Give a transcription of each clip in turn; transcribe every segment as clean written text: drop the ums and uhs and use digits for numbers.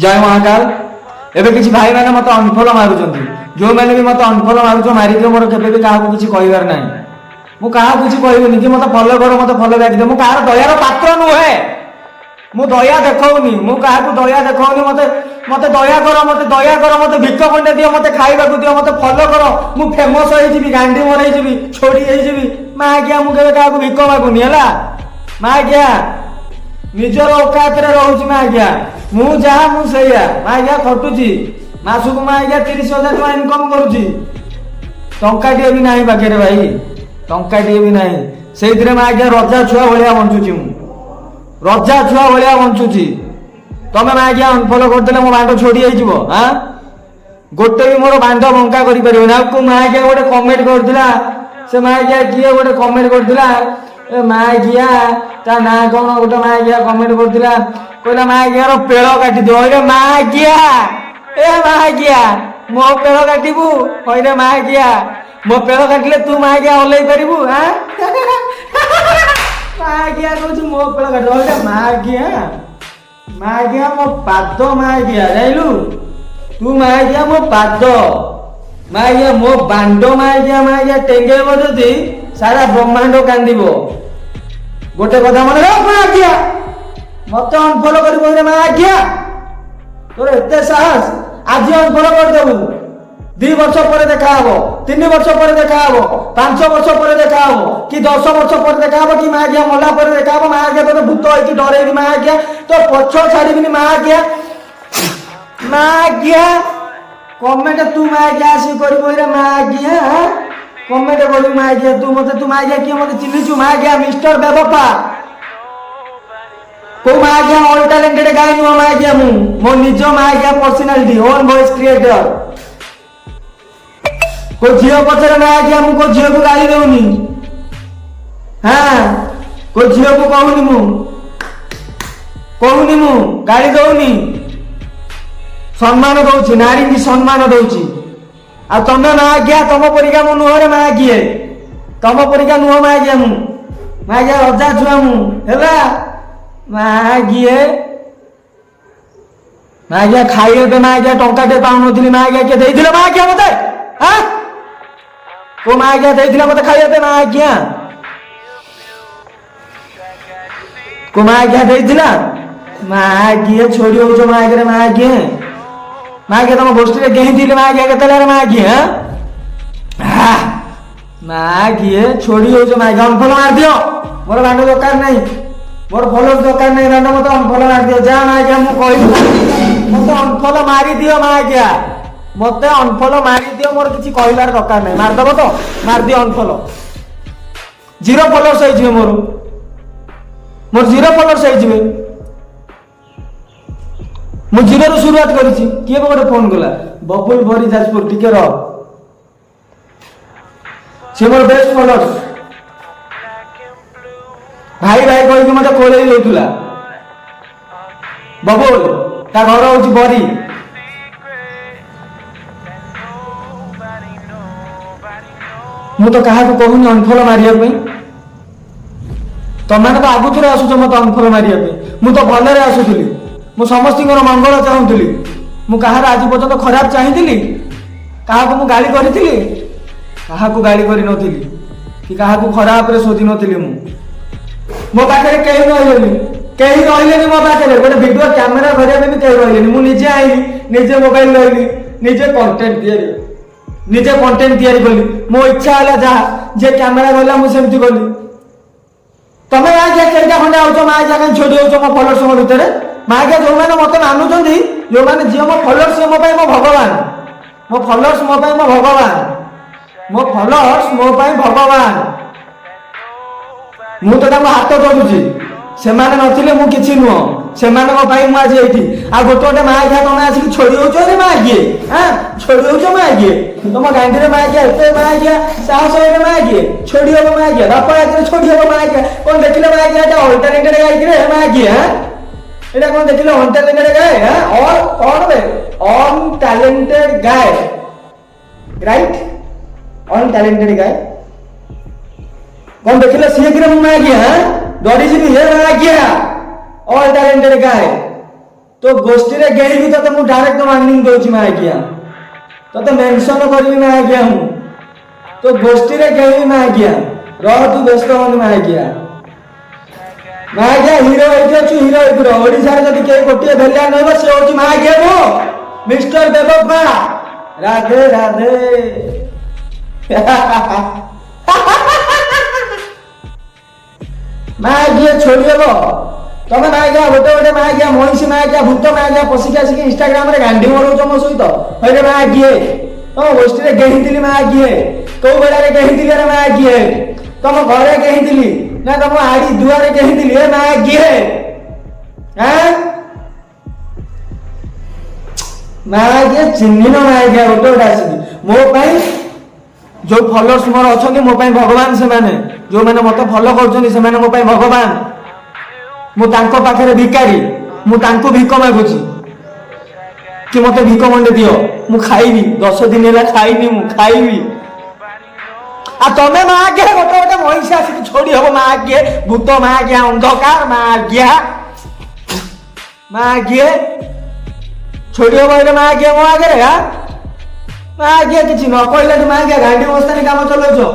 जय महाकाल एबे किसी भाई मैंने मत अनफॉलो मारुचंती जो मैंने भी मत अनफॉलो मारुछ मारी दियो मोर केबे भी काहा किछि कहबार नाही मु काहा किछि कहबेनी कि मत फॉलो करो मत फॉलो बैक दे मु काहार दयार पात्र नुहे मु दया देखौनी मु काहा को दया देखौनी मते मते दया करो मते भिक्क खंडे दियो मते खाइबा को दियो मते फॉलो करो मु फेमस होई जिबी गांडी मरई जिबी छोड़ी होई जिबी मा गया मु केबे काहा को भिक्क मागुनी हला मा गया निजर औकात रे रहउची मा गया मु जहा मु सैया मा गया खटुची मासुक मा गया 30,000 टका इनकम करूची टंकाटिए भी नाही बाकेरे भाई टंकाटिए भी नाही सेइतरे मा गया रजा छुआ भलिया बंचुची मु रजा छुआ भलिया बंचुची तमे मा गया अनफॉलो करदेले मो बांडो छोड़ी जाई जिवो हां गोटे भी मोर बांडो बंका करि परिबो ना को मा गया गोटे कमेंट करदिला से मा गया किए गोटे कमेंट करदिला ए मा गया ता ना कोन गोटे मा गया कमेंट करदिला कहला मा गया रो पेड़ काटी दो रे मा गया ए मा गया मो पेड़ काटिबू होइरे मा गया मो पेड़ काटले तू मा गया ओलै परिबू हां मा गया कहू मो पेड़ काट होइरे मा गया मो पाद मा गया जाइलु तू मा गया मो पाद मा गया मो बांडो मा गया टेंगेबो जदी सारा ब्रह्मांड कांदिबो गोटे कथा मन रख मा गया मत अनफॉलो कर मा गया तोर एते साहस आज अनफॉलो कर देबू 2 वर्ष पर देखा हबो 3 वर्ष पर देखा हबो 5 वर्ष पर देखा हबो कि 10 वर्ष पर देखा हबो कि मा गया मोला पर देखा हबो मा गया तो भूत होई कि डरे मा गया तो पछो छाड़ीबिनी मा गया कमेंट तू मा गया सी करबो रे मा गया कमेंट कर मा गया तू मा गया कि मते चिन्हिचु मा गया मिस्टर बेवफा को मा गया ऑल टैलेंटेड गाय नु मा गया मो निजो मा गया पर्सनालिटी ओन वॉइस क्रिएटर को जियो पछरे मा गया मु को जियो को गाली देउनी हां को जियो को कहूनी मु गाली देउनी सम्मान दउची नारी की सम्मान दउची आ तमे मा गया तम परिका मु नुहरे मा गया तम परिका नुह मा गया रजा छुआ मु हेला मा गया खाइए पे मा गया टंका टे पाउन नथिली मा गया के देइथिले मा गया मते हां को मा गया देइथिले मते खाइए पे मा गया देइथिला मा गया छोड़ी हो जो मा गया तम गोष्ठी रे गेहि दिले मा गया केतले रे मा गया छोड़ी हो जो मा गया अनफॉलो मार दियो मोर बांडो दरकार नहीं मोर फॉलोअर्स दरकार नहीं बांडो मत अनफॉलो मार दियो जा मा गया मु कहि मत अनफॉलो मारी दियो मा गया मते अनफॉलो मारी दियो मोर किछि कहिलार दरकार नहीं मार दबो तो मार दियो अनफॉलो 0 फॉलोअर्स होई जिवे मोर 0 फॉलोअर्स होई जिवे मु 0 रो शुरुआत करिछि किए गोटे फोन कला बबुल भरी जाजपुर टिके रह से मोर बेस्ट फॉलोअर्स भाई कहि के मते कोलेई लेउतला बबुल ता घर होछि बरी मु तो कहा को कहूनी अनफॉलो मारिया पे तमाने तो आगु थरे आसु मत अनफॉलो मारिया पे मु तो भले रे आसुथली मु समस्तिंगर मंगल चाहुथली मु कहार आज पर्यंत खराब चाहिथिली कहा को मु गाली करिथिली कहा को गाली करि नथिली कि कहा को खराब रे सोधी नथिली मो पाखरे केही रहलेनी मो पाखरे गोटे वीडियो कैमरा धरिया पे भी केही रहलेनी मु निजे आइली निजे मोबाइल लइली निजे कंटेंट तैयारी कली मो इच्छा हला जा जे कैमरा गला मु सेमती कली तमे आ जे केटा खंडे आउछो मा जा कन छोडी होछो मो फॉलोअर्स मो भितरे मा के जो माने मते मानुचंदी जो माने जे मो फॉलोअर्स मो पई मो भगवान मो फॉलोअर्स मो पई मो भगवान मो फॉलोअर्स मो पई भगवान मु तो ताको हाथ जोडुची सेमाने नथिले मु किछि नुह सेमाने को पई मु आज एठी आ गोटे मा गया तमे आसी छोडी होछो रे मा गे हां छोडी होछो मा गे तुम गांडी रे मा गया एते मा गया साहस रे मा गया छोडी हो मा गया बापा आगे छोडी हो मा गया कोन देखिले मा गया जा अल्टरनेटेड गाय रे मा गया एटा कोन देखिले अल्टरनेटेड गाय हां और कौन बे one talented guy right one talented guy कौन देखिले शीघ्र मा गया डरी जी हे मा गया ऑल टैलेंटेड गाय तो गोष्ठी रे गेली तो मु डायरेक्ट वार्निंग दोची मा आज्ञा तो मेंशन करबी मा आज्ञा हूं तो गोष्ठी रे गेली मा आज्ञा रह तू व्यस्त होनी मा आज्ञा हीरो होइछु हीरो होइपुर ओडिसा रे जदी के गोटिए भेलिया नइबो से होची मा आज्ञा मो मिस्टर बेबप्पा राधे राधे मा आज्ञा छोड़िबो तमे मा आज्ञा गोटे मा आज्ञा मनीषी मा आज्ञा भूत मा आज्ञा पसिक आसिक इंस्टाग्राम रे गांडी मरोच मो सहित होरे मा आज्ञा तो गोष्ठी रे गेहितिली मा आज्ञा को बेला रे गेहितिली रे मा आज्ञा तम घरे गेहितिली ना तम आड़ी दुआरे गेहितिली ए मा आज्ञा हैं मा आज्ञा चिन्हिन मा आज्ञा गोटे आसिक मो पई जो फॉलोअर्स मोर अछंती मो पई भगवान से माने जो माने मते फॉलो करछनी से माने मो पई भगवान मु तांको पाखरे भिकारी मु तांको भिक मागुची कि मते भिक मंडे दियो मु खाइबी 10 दिन हेला खाइबी मु खाइबी आ तमे मा आज्ञा गोटे गोटे महीसा आसी छोड़ी हबो मा आज्ञा भूत मा आज्ञा अंधकार मा आज्ञा छोड़ी हबो रे मा आज्ञा मो आगे रे हा मा आज्ञा किछि न कहले मा आज्ञा गांडी बस्तानी काम चलौछो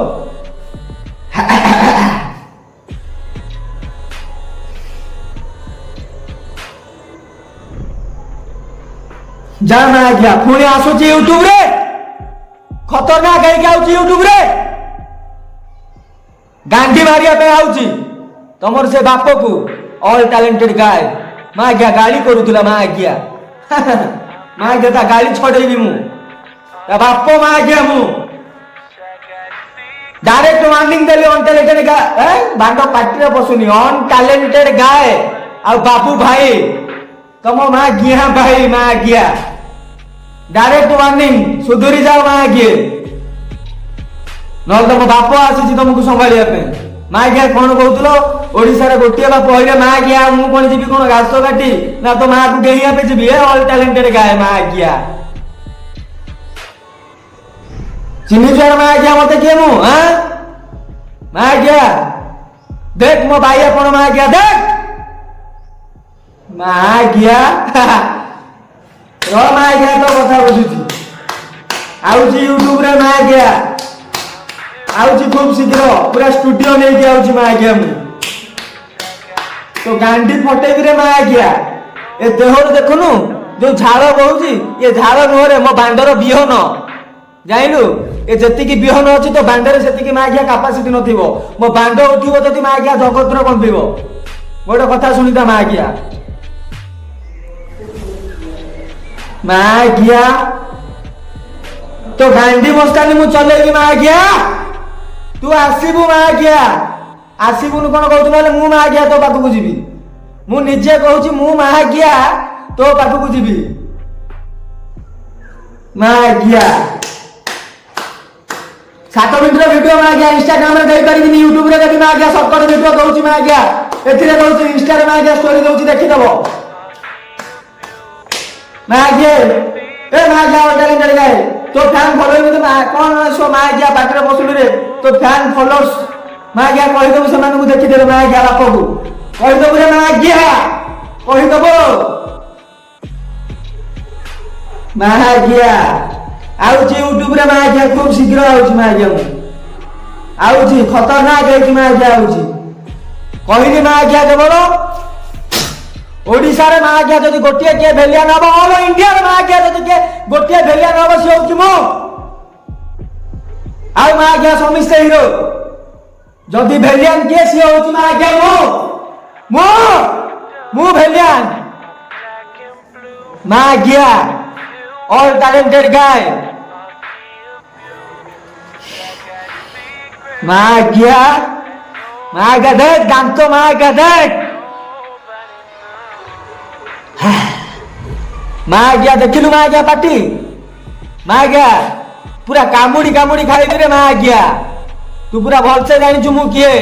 जा मा आज्ञा पुणी आसुची यूट्यूब रे खतरनाक है क्या आउची यूट्यूब रे गांधी मारिया पे आउची तमर से बाप को ऑल टैलेंटेड गाय मा आज्ञा गाली करूथुला मा आज्ञा मा आज्ञा ता गाली छडेबी मु ता बाप मा आज्ञा मु direct warning Delhi on talented गाय बांडो पार्टी रे बसुनी ऑन टैलेंटेड गाय आ बाबू भाई तम मा आज्ञा भाई मा आज्ञा डायरेक्ट वार्निंग सुधुरी जाओ मा आज्ञा नल तम बाप आसी तुमको संभालिया पे मा आज्ञा कोन कहउतलो ओडिसा रे गोटिए बाप होइले मा आज्ञा मु कोन जीबी कोन घास काटी ना तो मा को गेहिया पे जीबी ऑल टैलेंटेड गाय मा आज्ञा चिन्ही जोर मा आज्ञा मते के मु हां मा आज्ञा देख मो भाई अपन मा आज्ञा देख मा आज्ञा रो मा आज्ञा तो कथा बुझुची आउची यूट्यूब रे मा आज्ञा आउची खूब शीघ्र पूरा स्टूडियो नहीं के आउची मा आज्ञा मु तो गांडी फटेबी रे मा आज्ञा ए देहर देखुनु जो झाड़ बहुची ये झाड़ नहरे मो बांडर बिहन जाइलु ए जति की बिहन अछि तो बांडरे सेति की मा आज्ञा कैपेसिटी नथिबो मो बांड उठिबो जति मा आज्ञा जगतर कंपिबो गोटे कथा सुनिता मा आज्ञा मा आज्ञा तो गांधी मस्तानी मु चलेगी मा आज्ञा तू आसीबु मा आज्ञा आसीबु न कोन कहू नले मु मा आज्ञा तो पाखु को जीबी मु निजे कहूची मु मा आज्ञा तो पाखु को जीबी मा आज्ञा 7 मिनिट वीडियो मा आज्ञा इंस्टाग्राम रे देई परिबिनी यूट्यूब रे देबी मा आज्ञा शॉर्टकट वीडियो कहूची मा आज्ञा एथिरे कहूची इंस्टा रे मा आज्ञा स्टोरी कहूची देखि दबो मा आज्ञा ए मा आज्ञा टैलेंटेड गाय तो फैन फॉलोइंग तो कौन सो मा आज्ञा बाटरे बसुली रे तो फैन फॉलोअर्स मा आज्ञा कहि दबो समान को देखि देबो मा आज्ञा बाप को कहि दबो रे मा आज्ञा कहि दबो मा आज्ञा आउची यूट्यूब रे मा आज्ञा खूब शीघ्र आउची मा आज्ञा आउची खतरनाक है कि मा आज्ञा आउची कहिनी मा आज्ञा केवल ओडिसा रे मा आज्ञा जदी गोटिए के भेलिया नब ऑल इंडिया रे मा आज्ञा जदी के गोटिए भेलिया नब से होची मो आ मा आज्ञा समिस्ते हीरो जदी भेलियन के से होची मा आज्ञा मो भेलियन मा आज्ञा ऑल टैलेंटेड गाय मा आज्ञा देख दांत मा आज्ञा देख मा आज्ञा देखिलु मा आज्ञा पाटी मा आज्ञा पूरा कामुड़ी कामुड़ी खाइबी रे मा आज्ञा तू पूरा भल से जानिचु मु किए